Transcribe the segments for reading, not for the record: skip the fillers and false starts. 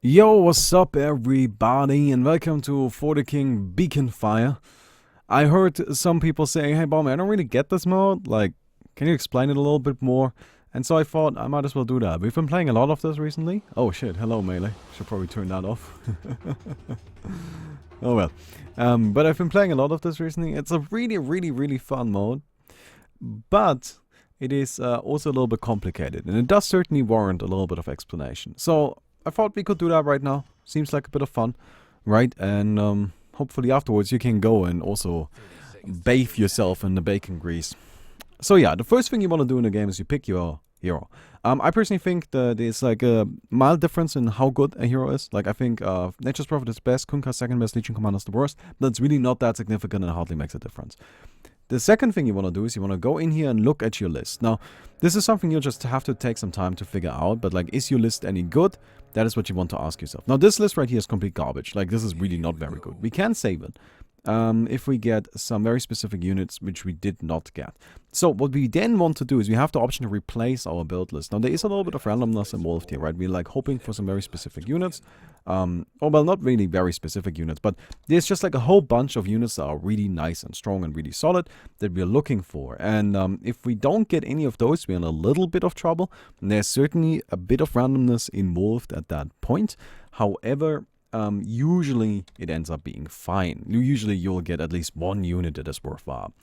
Yo, what's up everybody, and welcome to For the King Beacon Fire. I heard some people saying, hey Bomb, I don't really get this mode, like, can you explain it a little bit more? And so I thought I might as well do that. We've been playing a lot of this recently. Oh shit, hello Melee. Should probably turn that off. Oh well. But I've been playing a lot of this recently. It's a really fun mode. But it is also a little bit complicated, and it does certainly warrant a little bit of explanation. So I thought we could do that right now. Seems like a bit of fun, right? And hopefully afterwards you can go and also bathe yourself in the bacon grease. So yeah, the first thing you want to do in the game is you pick your hero. I personally think that there's like a mild difference in how good a hero is. Like I think Nature's Prophet is best, Kunkka second best, Legion Commander is the worst. But it's really not that significant and hardly makes a difference. The second thing you want to do is you want to go in here and look at your list. Now, this is something you'll just have to take some time to figure out, but like, is your list any good? That is what you want to ask yourself. Now, this list right here is complete garbage. Like, this is really not very good. We can save it if we get some very specific units, which we did not get. So what we then want to do is we have the option to replace our build list. Now, there is a little bit of randomness involved here, right? We're like hoping for some very specific units. Or well, not really very specific units, but there's just like a whole bunch of units that are really nice and strong and really solid that we're looking for. And if we don't get any of those, we're in a little bit of trouble. And there's certainly a bit of randomness involved at that point. However, usually it ends up being fine. Usually you'll get at least one unit that is worthwhile.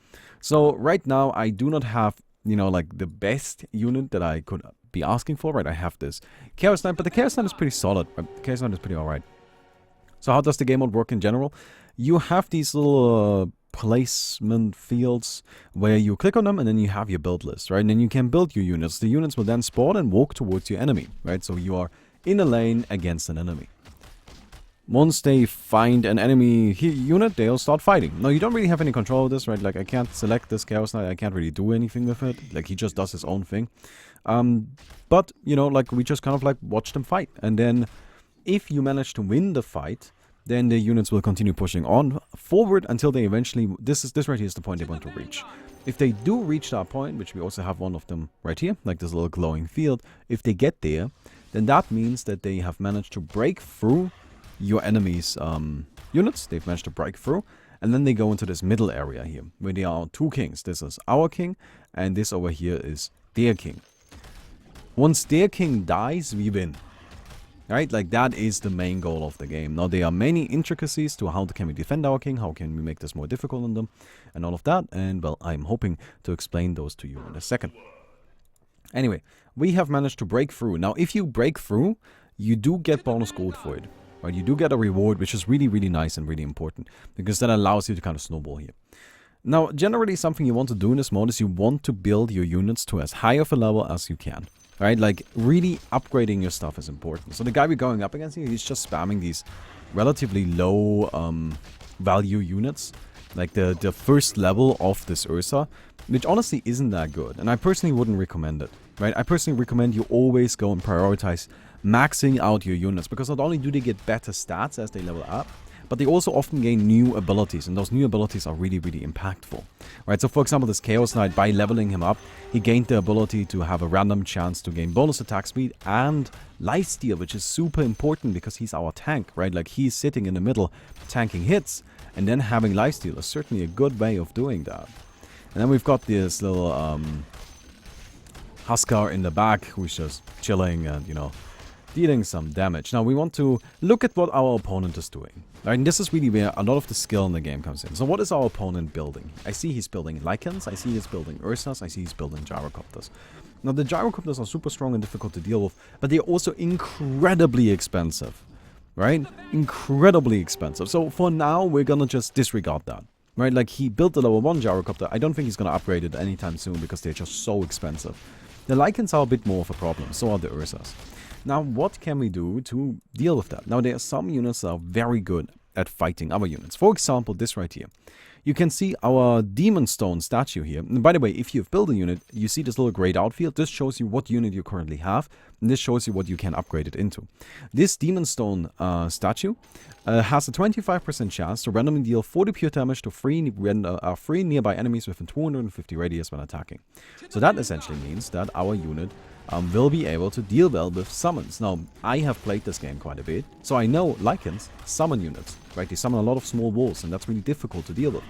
So right now I do not have, you know, like the best unit that I could be asking for, right? I have this Chaos Knight, but the Chaos Knight is pretty solid. The Chaos Knight is pretty alright. So how does the game mode work in general? You have these little placement fields where you click on them and then you have your build list, right? And then you can build your units. The units will then spawn and walk towards your enemy, right? So you are in a lane against an enemy. Once they find an enemy unit, they'll start fighting. Now, you don't really have any control of this, right? Like, I can't select this Chaos Knight. I can't really do anything with it. Like, he just does his own thing. But, you know, like, we just kind of, like, watch them fight. And then, if you manage to win the fight, then the units will continue pushing on forward until they eventually... This right here is the point they want to reach. If they do reach that point, which we also have one of them right here, like this little glowing field, if they get there, then that means that they have managed to break through your enemy's units. They've managed to break through, and then they go into this middle area here where there are two kings. This is our king, and this over here is their king. Once their king dies, we win, right? Like, that is the main goal of the game. Now, there are many intricacies to how can we defend our king, how can we make this more difficult on them, and all of that. And well, I'm hoping to explain those to you in a second. Anyway, we have managed to break through. Now, if you break through, you do get bonus gold for it. Right, you do get a reward, which is really nice and really important, because that allows you to kind of snowball here. Now, generally, something you want to do in this mode is you want to build your units to as high of a level as you can. Right, like, really upgrading your stuff is important. So the guy we're going up against here, he's just spamming these relatively low value units, like the first level of this Ursa, which honestly isn't that good, and I personally wouldn't recommend it. Right, I personally recommend you always go and prioritize maxing out your units, because not only do they get better stats as they level up, but they also often gain new abilities, and those new abilities are really impactful. Right, so for example, this Chaos Knight, by leveling him up, he gained the ability to have a random chance to gain bonus attack speed and lifesteal, which is super important because he's our tank, right? Like, he's sitting in the middle tanking hits, and then having lifesteal is certainly a good way of doing that. And then we've got this little Huskar in the back who's just chilling and, you know, dealing some damage. Now, we want to look at what our opponent is doing. Right, and this is really where a lot of the skill in the game comes in. So what is our opponent building? I see he's building Lycans, I see he's building Ursas, I see he's building Gyrocopters. Now, the Gyrocopters are super strong and difficult to deal with, but they're also incredibly expensive. Right? Incredibly expensive. So for now, we're gonna just disregard that. Right? Like, he built the level 1 Gyrocopter. I don't think he's gonna upgrade it anytime soon because they're just so expensive. The Lycans are a bit more of a problem, so are the Ursas. Now, what can we do to deal with that? Now, there are some units that are very good at fighting other units. For example, this right here. You can see our Demon Stone statue here. And by the way, if you've built a unit, you see this little grayed out field. This shows you what unit you currently have, and this shows you what you can upgrade it into. This Demon Stone statue has a 25% chance to randomly deal 40 pure damage to three nearby enemies within 250 radius when attacking. So that essentially means that our unit will be able to deal well with summons. Now, I have played this game quite a bit, so I know Lycans summon units, right? They summon a lot of small walls, and that's really difficult to deal with.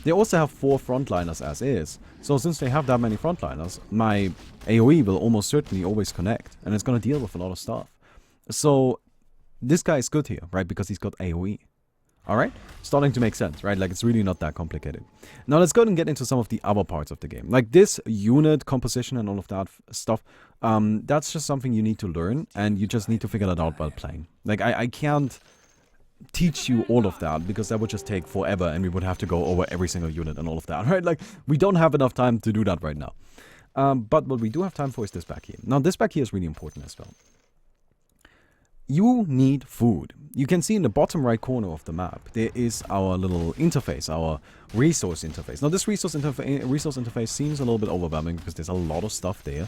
They also have 4 frontliners as is, so since they have that many frontliners, my AoE will almost certainly always connect, and it's gonna deal with a lot of stuff. So, this guy is good here, right? Because he's got AoE. Alright? Starting to make sense, right? Like, it's really not that complicated. Now, let's go and get into some of the other parts of the game. Like, this unit composition and all of that stuff, that's just something you need to learn, and you just need to figure that out while playing. Like, I can't teach you all of that, because that would just take forever, and we would have to go over every single unit and all of that, right? Like, we don't have enough time to do that right now. But what we do have time for is this back here. Now, this back here is really important as well. You need food. You can see in the bottom right corner of the map, there is our little interface, our resource interface. Now, this resource interface seems a little bit overwhelming because there's a lot of stuff there,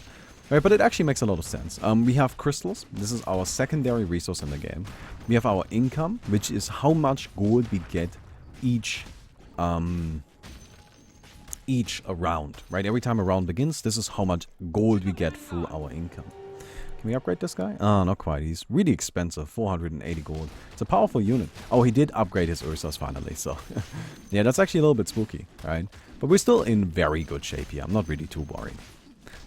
right? But it actually makes a lot of sense. We have crystals. This is our secondary resource in the game. We have our income, which is how much gold we get each round, right? Every time a round begins, this is how much gold we get through our income. Can we upgrade this guy? Not quite. He's really expensive. 480 gold. It's a powerful unit. Oh, he did upgrade his Ursas finally, so... yeah, that's actually a little bit spooky, right? But we're still in very good shape here. I'm not really too worried.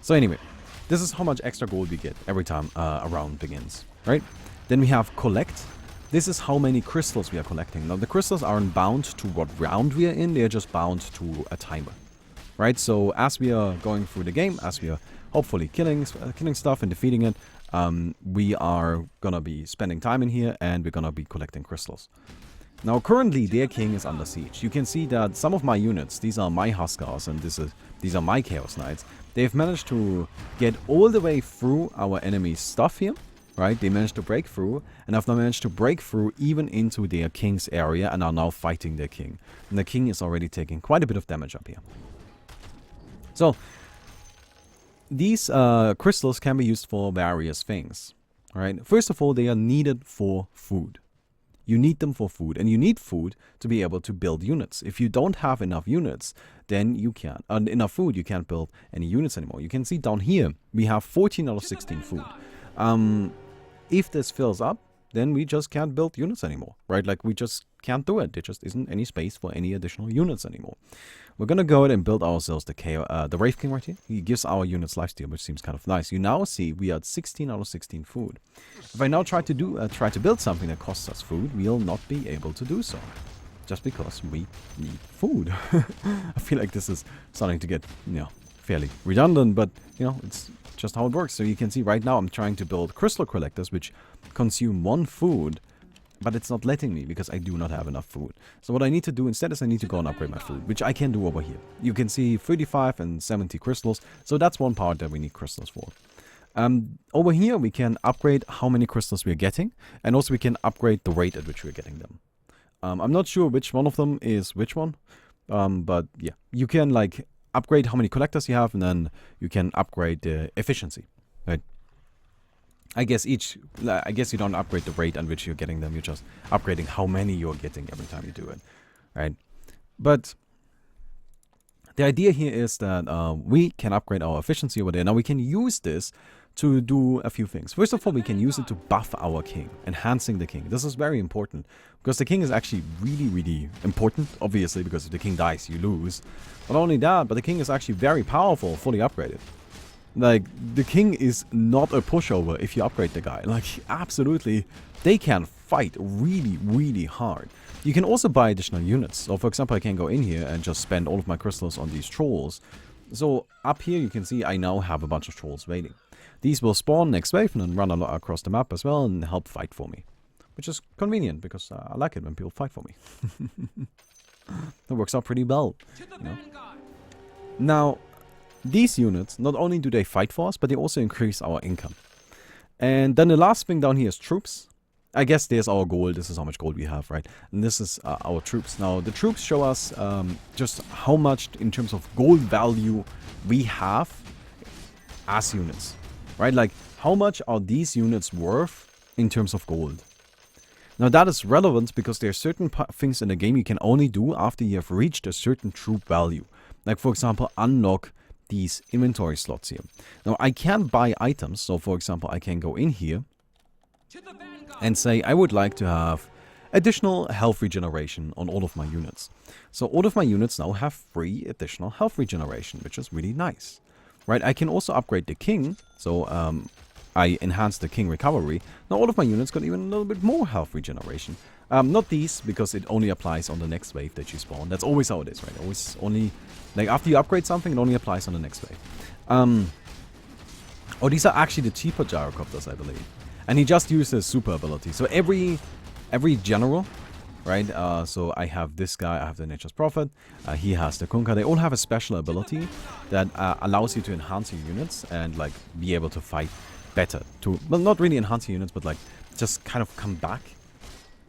So anyway, this is how much extra gold we get every time a round begins, right? Then we have collect. This is how many crystals we are collecting. Now, the crystals aren't bound to what round we are in. They're just bound to a timer, right? So as we are going through the game, as we are hopefully killing stuff and defeating it, we are gonna be spending time in here, and we're gonna be collecting crystals. Now, currently, their king is under siege. You can see that some of my units, these are my Huskars, and these are my Chaos Knights, they've managed to get all the way through our enemy's stuff here, right? They managed to break through, and have now managed to break through even into their king's area, and are now fighting their king. And the king is already taking quite a bit of damage up here. So, these crystals can be used for various things, right? First of all, they are needed for food. You need them for food, and you need food to be able to build units. If you don't have enough units, then you can't, enough food, you can't build any units anymore. You can see down here, we have 14 out of 16 food. If this fills up, then we just can't build units anymore, right? Like, we just can't do it. There just isn't any space for any additional units anymore. We're gonna go ahead and build ourselves the Wraith King right here. He gives our units lifesteal, which seems kind of nice. You now see we are at 16 out of 16 food. If I now try to build something that costs us food, we'll not be able to do so, just because we need food. I feel like this is starting to get, fairly redundant, but it's just how it works. So you can see right now I'm trying to build crystal collectors, which consume 1 food, but it's not letting me because I do not have enough food. So what I need to do instead is I need to go and upgrade my food, which I can do over here. You can see 35 and 70 crystals, so that's one part that we need crystals for. Over here we can upgrade how many crystals we're getting, and also we can upgrade the rate at which we're getting them. I'm not sure which one of them is which one, but yeah, you can like upgrade how many collectors you have, and then you can upgrade the efficiency, right? I guess you don't upgrade the rate at which you're getting them, you're just upgrading how many you're getting every time you do it, right? But the idea here is that we can upgrade our efficiency over there. Now we can use this to do a few things. First of all, we can use it to buff our king, enhancing the king. This is very important, because the king is actually really, really important, obviously, because if the king dies, you lose. Not only that, but the king is actually very powerful, fully upgraded. Like, the king is not a pushover if you upgrade the guy. Like, absolutely, they can fight really, really hard. You can also buy additional units. So, for example, I can go in here and just spend all of my crystals on these trolls. So, up here you can see I now have a bunch of trolls waiting. These will spawn next wave and then run across the map as well and help fight for me. Which is convenient, because I like it when people fight for me. That works out pretty well, Now, these units, not only do they fight for us, but they also increase our income. And then the last thing down here is troops. I guess there's our gold. This is how much gold we have, right? And this is our troops. Now, the troops show us just how much in terms of gold value we have as units, right? Like, how much are these units worth in terms of gold? Now, that is relevant because there are certain things in the game you can only do after you have reached a certain troop value. Like, for example, unlock these inventory slots here. Now, I can buy items. So, for example, I can go in here and say I would like to have additional health regeneration on all of my units. So all of my units now have free additional health regeneration, which is really nice. Right, I can also upgrade the king. So I enhanced the king recovery. Now all of my units got even a little bit more health regeneration. Not these, because it only applies on the next wave that you spawn. That's always how it is, right? Always only, like after you upgrade something, it only applies on the next wave. Oh, these are actually the cheaper gyrocopters, I believe. And he just uses super ability. So every general, right? So I have this guy, I have the Nature's Prophet, he has the Kunkka. They all have a special ability that allows you to enhance your units and like be able to fight better. Well, not really enhance your units, but like just kind of come back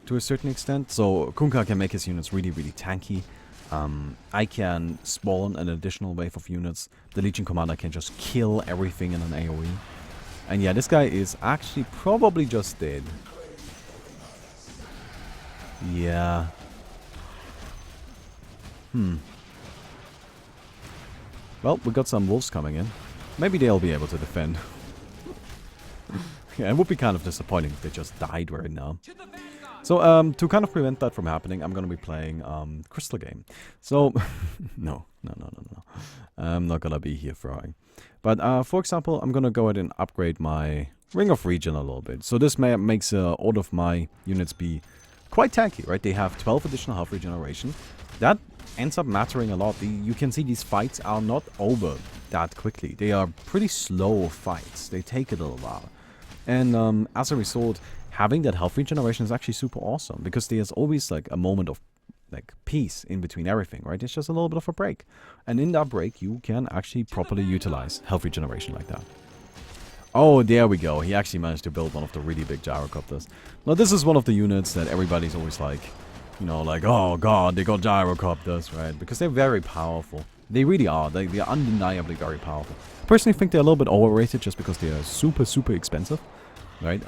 to a certain extent. So Kunkka can make his units really, really tanky. I can spawn an additional wave of units. The Legion Commander can just kill everything in an AoE. And yeah, this guy is actually probably just dead. Yeah. Well, we got some wolves coming in. Maybe they'll be able to defend. Yeah, it would be kind of disappointing if they just died right now. So, to kind of prevent that from happening, I'm going to be playing Crystal Game. So, no. I'm not going to be here throwing. But, for example, I'm going to go ahead and upgrade my Ring of Regen a little bit. So this makes all of my units be quite tanky, right? They have 12 additional health regeneration. That ends up mattering a lot. You can see these fights are not over that quickly. They are pretty slow fights. They take a little while. And as a result, having that health regeneration is actually super awesome, because there's always like a moment of like peace in between everything, right? It's just a little bit of a break. And in that break, you can actually properly utilize health regeneration like that. Oh, there we go. He actually managed to build one of the really big gyrocopters. Now, this is one of the units that everybody's always like, you know, like, oh god, they got gyrocopters, right? Because they're very powerful. They really are. They are undeniably very powerful. I personally think they're a little bit overrated just because they are super, super expensive, right?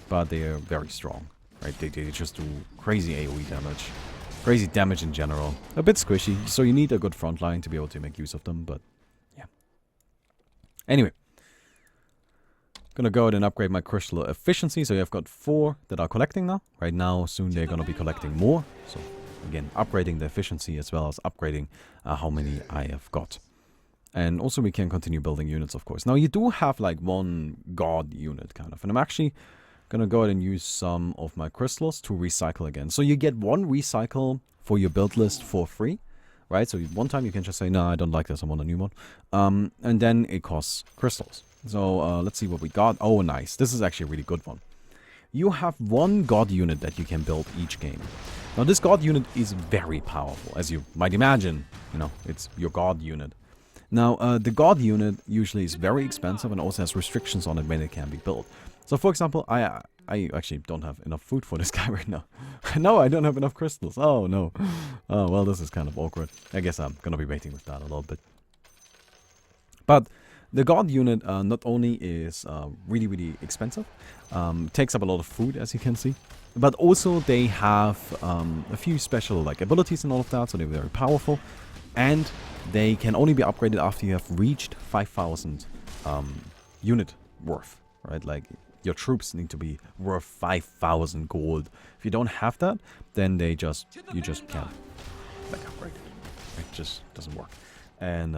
But they are very strong, right? They just do crazy AoE damage. Crazy damage in general. A bit squishy, so you need a good front line to be able to make use of them, but yeah. Anyway. Gonna go ahead and upgrade my crystal efficiency. So I've got 4 that are collecting now. Right now, soon they're gonna be collecting more. So again, upgrading the efficiency as well as upgrading how many I have got. And also we can continue building units, of course. Now you do have like one god unit kind of. And I'm actually gonna go ahead and use some of my crystals to recycle again. So you get 1 recycle for your build list for free. Right? So one time you can just say, no, I don't like this, I want a new one. And then it costs crystals. So let's see what we got. Oh, nice. This is actually a really good one. You have 1 god unit that you can build each game. Now this god unit is very powerful, as you might imagine. You know, it's your god unit. Now the god unit usually is very expensive and also has restrictions on it when it can be built. So for example, I actually don't have enough food for this guy right now. No, I don't have enough crystals. Oh no. Oh well, this is kind of awkward. I guess I'm gonna be waiting with that a little bit. But the god unit not only is really, really expensive, takes up a lot of food, as you can see, but also they have a few special like abilities and all of that, so they're very powerful, and they can only be upgraded after you have reached 5,000 unit worth, right? Like your troops need to be worth 5,000 gold. If you don't have that, then you just can't like upgrade it. It just doesn't work, and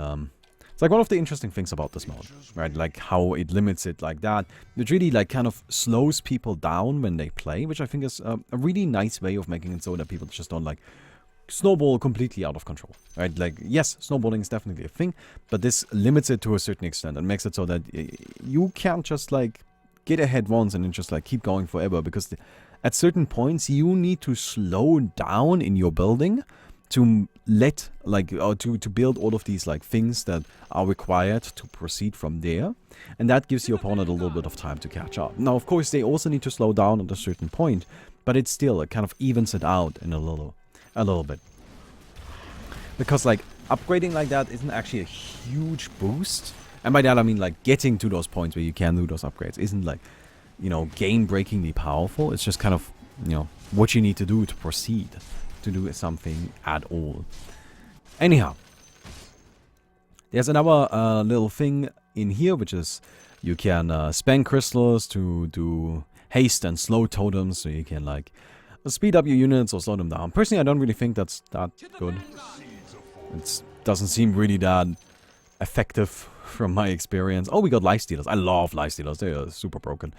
it's like one of the interesting things about this mode, right? Like how it limits it like that. It really like kind of slows people down when they play, which I think is a really nice way of making it so that people just don't like snowball completely out of control, right? Like, yes, snowballing is definitely a thing, but this limits it to a certain extent and makes it so that you can't just like get ahead once and then just like keep going forever, because at certain points you need to slow down in your building to let like or to build all of these like things that are required to proceed from there, and that gives your opponent a little bit of time to catch up. Now of course they also need to slow down at a certain point, but it still kind of evens it out in a little bit, because like upgrading like that isn't actually a huge boost, and by that I mean like getting to those points where you can do those upgrades isn't like, you know, game breakingly powerful. It's just kind of, you know, what you need to do to proceed to do something at all. Anyhow, There's another little thing in here, which is you can spend crystals to do haste and slow totems, so you can like speed up your units or slow them down. Personally, I don't really think that's that good. It doesn't seem really that effective from my experience. Oh, we got lifestealers. I love lifestealers. They are super broken.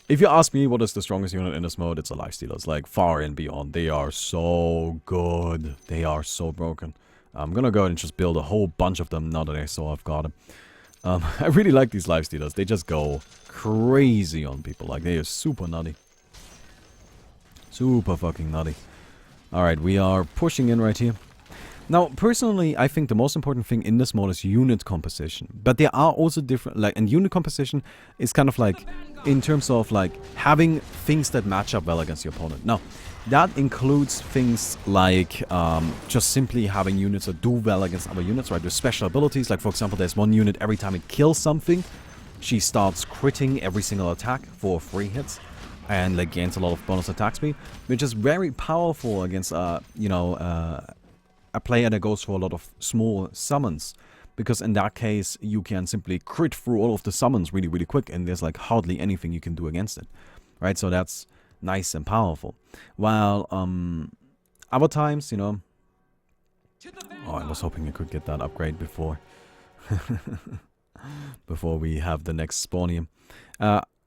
If you ask me what is the strongest unit in this mode, it's the lifestealers. Like, far and beyond. They are so good. They are so broken. I'm gonna go ahead and just build a whole bunch of them now that I saw I've got them. I really like these lifestealers. They just go crazy on people. Like, they are super nutty. Super fucking nutty. Alright, we are pushing in right here. Now, personally, I think the most important thing in this mode is unit composition. But there are also different, like, and unit composition is kind of like, in terms of, like, having things that match up well against your opponent. Now, that includes things like, just simply having units that do well against other units, right? There's special abilities, like, for example, there's one unit, every time it kills something, she starts critting every single attack for 3 hits. And, like, gains a lot of bonus attack speed, which is very powerful against, you know, a player that goes for a lot of small summons, because in that case you can simply crit through all of the summons really, really quick, and there's like hardly anything you can do against it, right? So that's nice and powerful. While other times, you know, oh, I was hoping I could get that upgrade before before we have the next spawn here.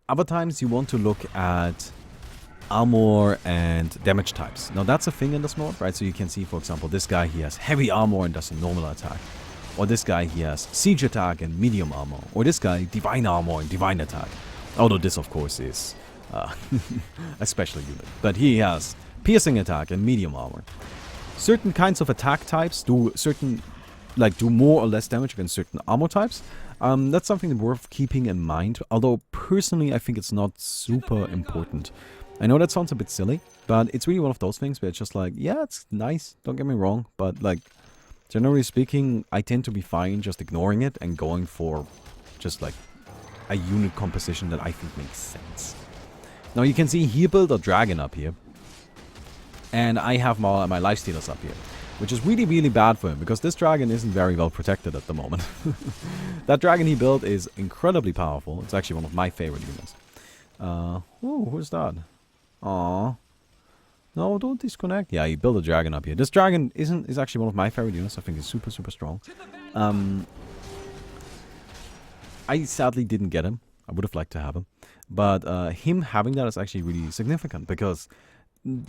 Other times you want to look at armor and damage types. Now that's a thing in this mode, right? So you can see, for example, this guy, he has heavy armor and does a normal attack. Or this guy, he has siege attack and medium armor. Or this guy, divine armor and divine attack. Although this, of course, is a special unit. But he has piercing attack and medium armor. Certain kinds of attack types do do more or less damage against certain armor types. That's something worth keeping in mind. Although, personally, I think it's not super important. I know that sounds a bit silly, but it's really one of those things where it's just like, yeah, it's nice, don't get me wrong, but like, generally speaking, I tend to be fine just ignoring it and going for just like a unit composition that I think makes sense. Now you can see he built a dragon up here, and I have my lifestealers up here, which is really, really bad for him, because this dragon isn't very well protected at the moment. That dragon he built is incredibly powerful. It's actually one of my favorite units. Who's that? Aww. No, don't disconnect. Yeah, he built a dragon up here. This dragon is actually one of my favorite units. I think it's super, super strong. I sadly didn't get him. I would have liked to have him. But him having that is actually really significant, because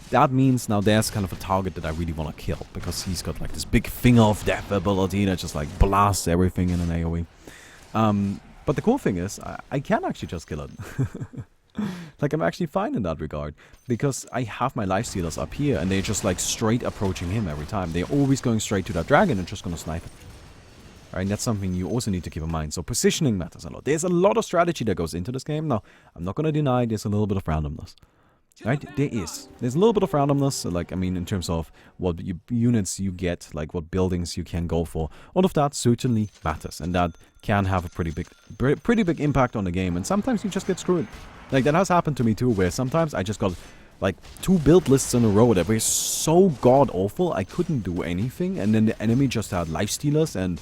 that means now there's kind of a target that I really want to kill, because he's got like this big finger of death ability that just like blasts everything in an AoE. But the cool thing is, I can actually just kill it. Like, I'm actually fine in that regard, because I have my lifestealers up here, and they're just like straight approaching him every time. They're always going straight to that dragon and just gonna snipe it. Right, that's something you also need to keep in mind. So positioning matters a lot. There's a lot of strategy that goes into this game. Now, I'm not gonna deny there's a little bit of randomness. Right, there's a little bit of randomness, like, I mean, in terms of what units you get, like what buildings you can go for. All of that certainly matters, and that can have a pretty big impact on the game, and sometimes you just get screwed. Like, that has happened to me too, where sometimes I just got like 2 build lists in a row that were so god awful I couldn't do anything, and then the enemy just had lifestealers and,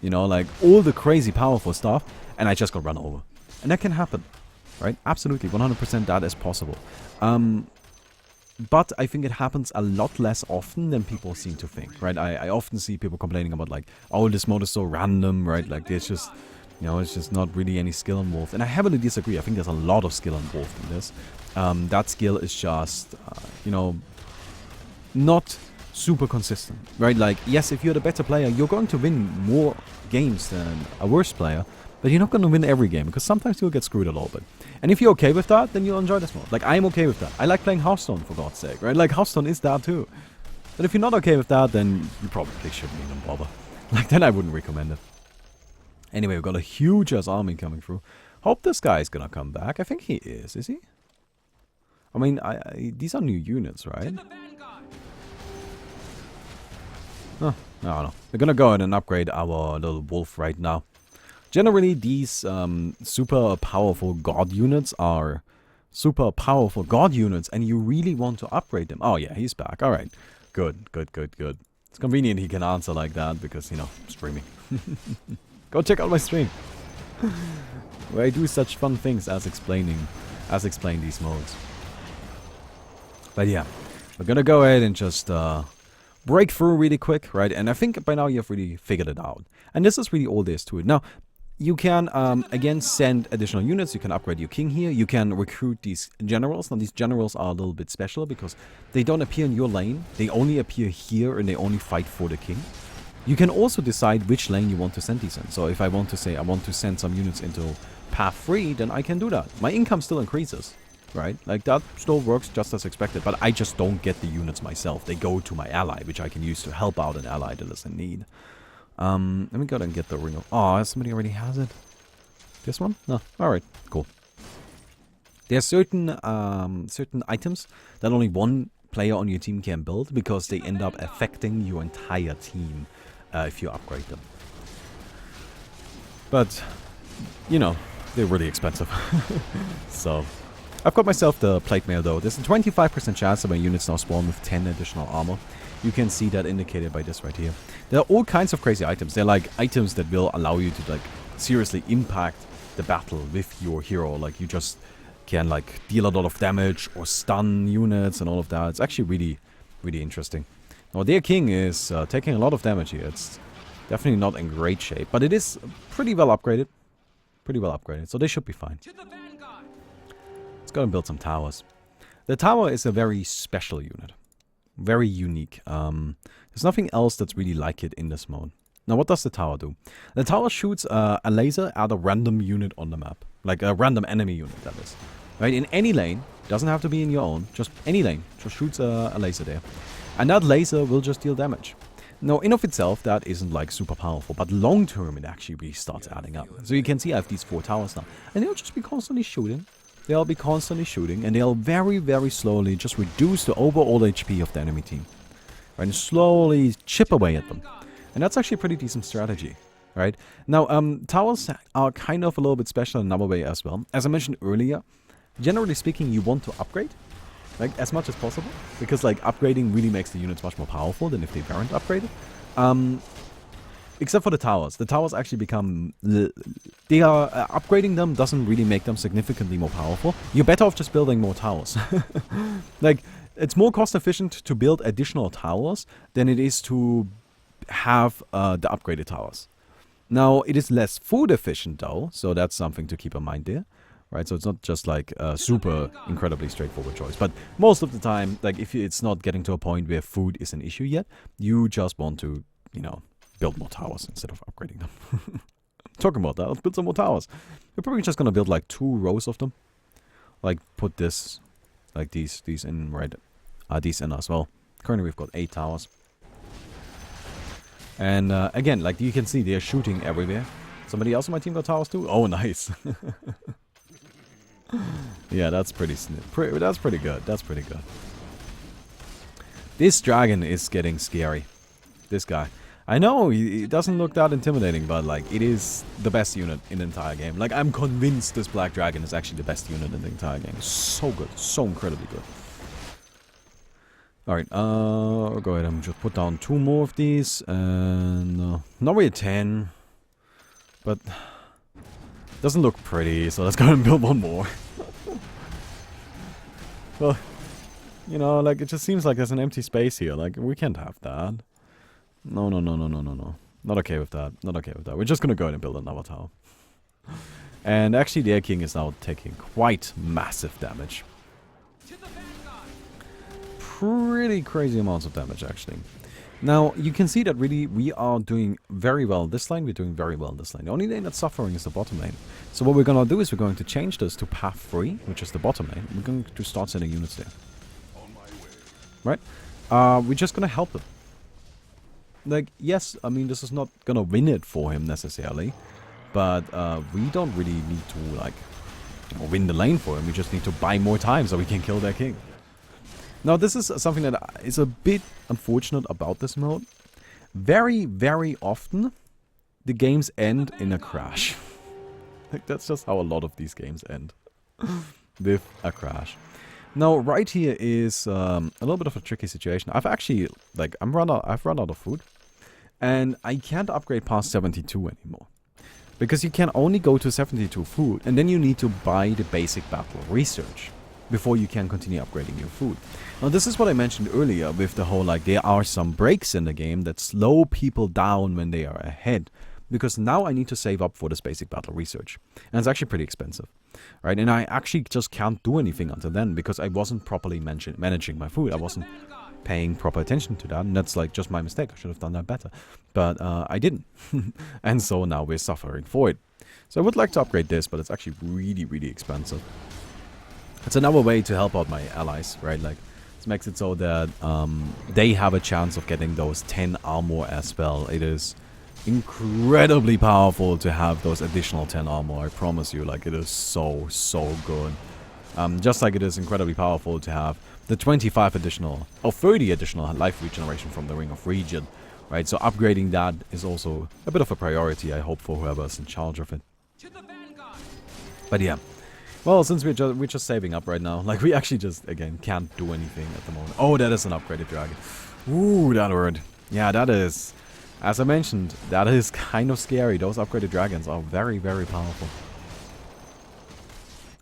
you know, like all the crazy powerful stuff, and I just got run over. And that can happen. Right? Absolutely, 100% that is possible. But I think it happens a lot less often than people seem to think, right? I often see people complaining about like, oh, this mode is so random, right? Like, there's just, you know, it's just not really any skill involved. And I heavily disagree. I think there's a lot of skill involved in this. That skill is just, you know, not super consistent, right? Like, yes, if you're the better player, you're going to win more games than a worse player. But you're not going to win every game, because sometimes you'll get screwed a little bit. And if you're okay with that, then you'll enjoy this mode. Like, I'm okay with that. I like playing Hearthstone, for God's sake, right? Like, Hearthstone is that too. But if you're not okay with that, then you probably shouldn't even bother. Like, then I wouldn't recommend it. Anyway, we've got a huge-ass army coming through. Hope this guy's gonna come back. I think he is he? I mean, these are new units, right? Huh, I don't know. We're gonna go ahead and upgrade our little wolf right now. Generally, these super powerful god units are super powerful god units, and you really want to upgrade them. Oh yeah, he's back. Alright. Good. It's convenient he can answer like that because, you know, streaming. Go check out my stream. Where I do such fun things as explain these modes. But yeah, we're gonna go ahead and just break through really quick, right? And I think by now you've really figured it out. And this is really all there is to it. Now, you can, again, send additional units. You can upgrade your king here. You can recruit these generals. Now, these generals are a little bit special because they don't appear in your lane. They only appear here and they only fight for the king. You can also decide which lane you want to send these in. So if I want to say I want to send some units into path 3, then I can do that. My income still increases, right? Like, that still works just as expected. But I just don't get the units myself. They go to my ally, which I can use to help out an ally that is in need. Let me go and get the ring of... Oh, somebody already has it. This one? No. Alright, cool. There are certain items that only one player on your team can build because they end up affecting your entire team if you upgrade them. But, you know, they're really expensive. So, I've got myself the plate mail though. There's a 25% chance that my units now spawn with 10 additional armor. You can see that indicated by this right here. There are all kinds of crazy items. They're like items that will allow you to like seriously impact the battle with your hero. Like you just can like deal a lot of damage or stun units and all of that. It's actually really, really interesting. Now their king is taking a lot of damage here. It's definitely not in great shape, but it is pretty well upgraded. Pretty well upgraded, so they should be fine. Let's go and build some towers. The tower is a very special unit. Very unique. There's nothing else that's really like it in this mode. Now, what does the tower do? The tower shoots a laser at a random unit on the map. Like a random enemy unit, that is. Right, in any lane. Doesn't have to be in your own. Just any lane. Just shoots a laser there. And that laser will just deal damage. Now, in of itself, that isn't like super powerful. But long term, it actually really starts adding up. So you can see I have these 4 towers now. And they'll just be constantly shooting. They'll be constantly shooting, and they'll very, very slowly just reduce the overall HP of the enemy team. Right, and slowly chip away at them. And that's actually a pretty decent strategy. Right? Now, towers are kind of a little bit special in another way as well. As I mentioned earlier, generally speaking, you want to upgrade. Like, as much as possible. Because, like, upgrading really makes the units much more powerful than if they weren't upgraded. Except for the towers. The towers actually become... They are... upgrading them doesn't really make them significantly more powerful. You're better off just building more towers. Like, it's more cost efficient to build additional towers than it is to have the upgraded towers. Now, it is less food efficient though, so that's something to keep in mind there. Right, so it's not just like a super incredibly straightforward choice. But most of the time, like if it's not getting to a point where food is an issue yet, you just want to, you know, build more towers instead of upgrading them. Talking about that, let's build some more towers. We're probably just gonna build like 2 rows of them. Like put this, like these in right, these in as well. Currently we've got 8 towers. And again, like you can see, they're shooting everywhere. Somebody else on my team got towers too? Oh, nice. Yeah, that's pretty that's pretty good. That's pretty good. This dragon is getting scary. This guy. I know, he doesn't look that intimidating, but like, it is the best unit in the entire game. Like, I'm convinced this black dragon is actually the best unit in the entire game. So good. So incredibly good. Alright, I'll go ahead and just put down 2 more of these, and now we're at 10. But doesn't look pretty, so let's go and build 1 more. Well, you know, like, it just seems like there's an empty space here. Like, we can't have that. No. Not okay with that. Not okay with that. We're just gonna go ahead and build another tower. And actually, their king is now taking quite massive damage. Pretty crazy amounts of damage, actually. Now, you can see that really we are doing very well this lane. We're doing very well this lane. The only lane that's suffering is the bottom lane. So what we're going to do is we're going to change this to path 3, which is the bottom lane. We're going to start sending units there. Right? We're just going to help him. Like, yes, I mean, this is not going to win it for him necessarily. But we don't really need to, like, win the lane for him. We just need to buy more time so we can kill their king. Now, this is something that is a bit unfortunate about this mode. Very, very often, the games end in a crash. Like, that's just how a lot of these games end. With a crash. Now, right here is a little bit of a tricky situation. I've actually, like, I've run out of food. And I can't upgrade past 72 anymore. Because you can only go to 72 food, and then you need to buy the basic battle research before you can continue upgrading your food. Now, this is what I mentioned earlier with the whole, like, there are some breaks in the game that slow people down when they are ahead. Because now I need to save up for this basic battle research. And it's actually pretty expensive. Right? And I actually just can't do anything until then because I wasn't properly managing my food. I wasn't paying proper attention to that, and that's like just my mistake. I should have done that better, but I didn't. And so now we're suffering for it. So I would like to upgrade this, but it's actually really, really expensive. It's another way to help out my allies, right? Like, this makes it so that they have a chance of getting those 10 armor as well. It is incredibly powerful to have those additional 10 armor, I promise you. Like, it is so, so good. Just like it is incredibly powerful to have the 25 additional, or 30 additional life regeneration from the Ring of Regen, right? So upgrading that is also a bit of a priority, I hope, for whoever's in charge of it. But yeah, well, since we're just saving up right now, like, we actually just, again, can't do anything at the moment. Oh, that is an upgraded dragon. Ooh, that word. Yeah, that is, as I mentioned, that is kind of scary. Those upgraded dragons are very, very powerful.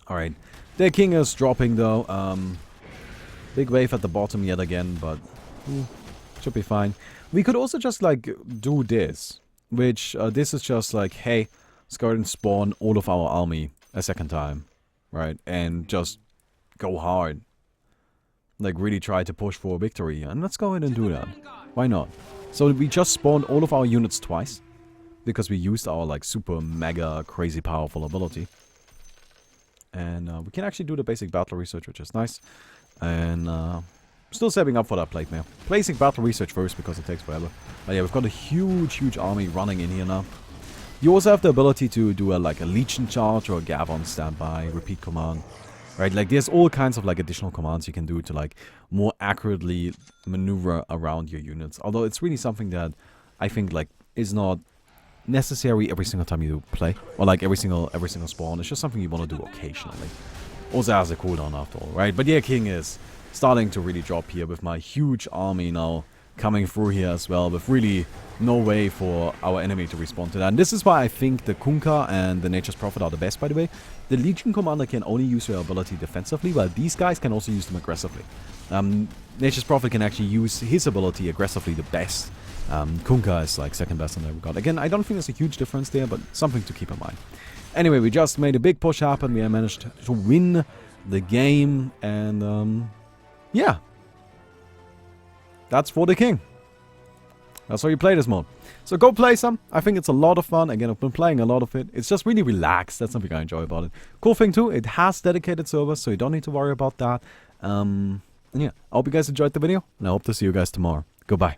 Alright, their king is dropping though. Big wave at the bottom yet again, but should be fine. We could also just, like, do this, which this is just like, hey, let's go ahead and spawn all of our army a second time, right? And just go hard. Like, really try to push for a victory, and let's go ahead and do that. Why not? So we just spawned all of our units twice, because we used our, like, super mega crazy powerful ability. And we can actually do the basic battle research, which is nice. And still saving up for that plate mail. Basic battle research first because it takes forever. But yeah, we've got a huge, huge army running in here now. You also have the ability to do a Legion charge or a Gavon standby, repeat command. Right, like, there's all kinds of, like, additional commands you can do to, like, more accurately maneuver around your units. Although it's really something that I think, like, is not necessary every single time you play, or like every single spawn. It's just something you want to do occasionally. Also has a cooldown after all, right? But yeah, king is starting to really drop here with my huge army now coming through here as well, with really no way for our enemy to respond to that. And this is why I think the Kunkka and the Nature's Prophet are the best, by the way. The Legion Commander can only use their ability defensively, while these guys can also use them aggressively. Nature's Prophet can actually use his ability aggressively the best. Kunkka is, like, second best in that regard. Again, I don't think there's a huge difference there, but something to keep in mind. Anyway, we just made a big push happen. We managed to win the game, and yeah. That's for the king. That's how you play this mode. So go play some. I think it's a lot of fun. Again, I've been playing a lot of it. It's just really relaxed. That's something I enjoy about it. Cool thing too, it has dedicated servers, so you don't need to worry about that. And yeah, I hope you guys enjoyed the video, and I hope to see you guys tomorrow. Goodbye.